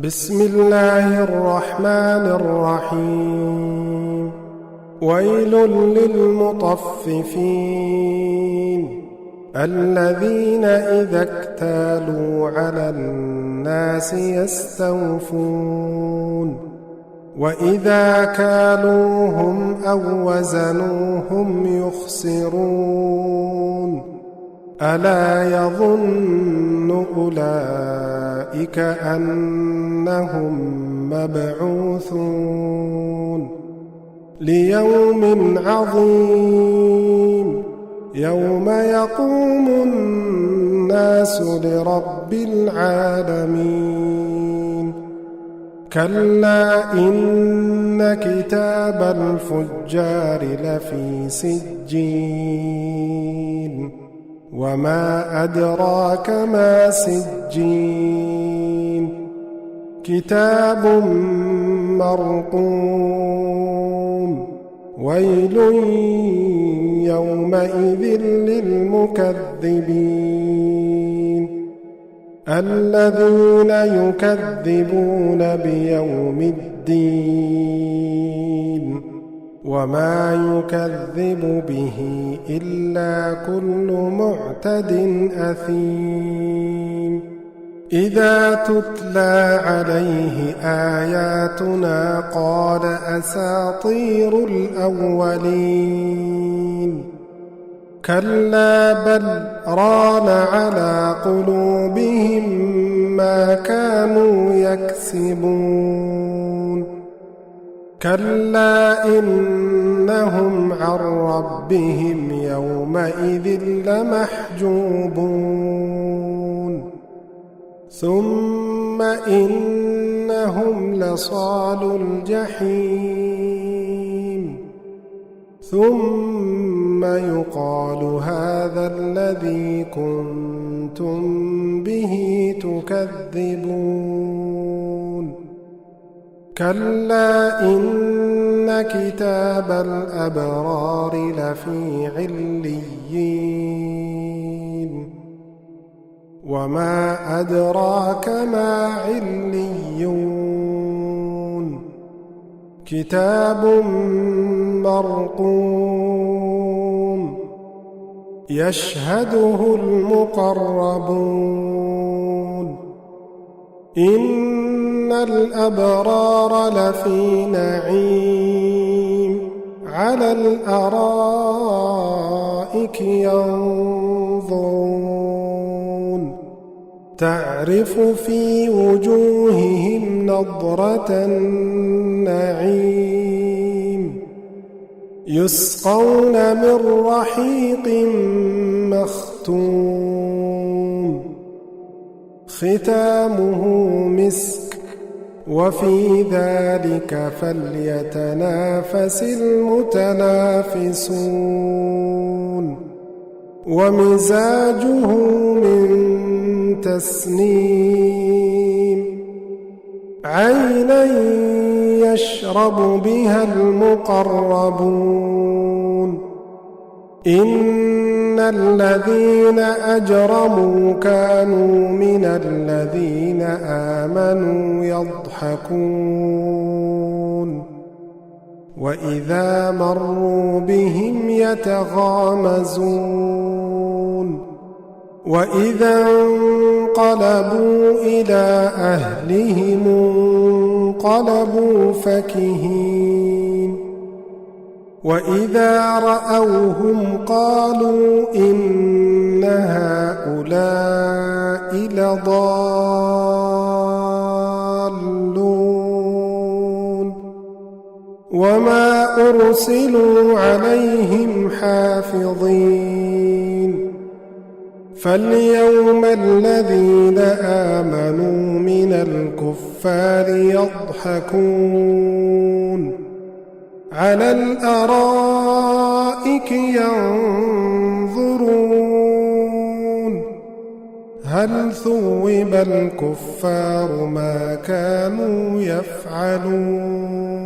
بسم الله الرحمن الرحيم. ويل للمطففين الذين إذا اكتالوا على الناس يستوفون وإذا كالوهم أو وزنوهم يخسرون ألا يظن أولئك أنهم مبعوثون ليوم عظيم يوم يقوم الناس لرب العالمين. كلا إن كتاب الفجار لفي سجين وما أدراك ما سجين كتاب مرقوم ويل يومئذ للمكذبين الذين يكذبون بيوم الدين وما يكذب به إلا كل معتد أثيم. إذا تتلى عليه آياتنا قال أساطير الأولين كلا بل ران على قلوبهم ما كانوا يكسبون كلا إنهم عن ربهم يومئذ لمحجوبون ثم إنهم لصالو الجحيم ثم يقال هذا الذي كنتم به تكذبون كلا إن كتاب الأبرار لفي عليين وما أدراك ما عليون كتاب مرقوم يشهده المقربون إن الأبرار لفي نعيم على الأرائك ينظرون تعرف في وجوههم نضرة النعيم يسقون من رحيق مختوم ختامه مسك وفي ذلك فليتنافس المتنافسون ومزاجه من تسنيم عينا يشرب بها المقربون إن الذين أجرموا كانوا من الذين آمنوا يضحكون وإذا مروا بهم يتغامزون وإذا انقلبوا إلى أهلهم انقلبوا فكهين وإذا رأوهم قالوا إن هؤلاء لضالون وما أرسلوا عليهم حافظين فاليوم الذين آمنوا من الكفار يضحكون على الأرائك ينظرون هل ثوب الكفار ما كانوا يفعلون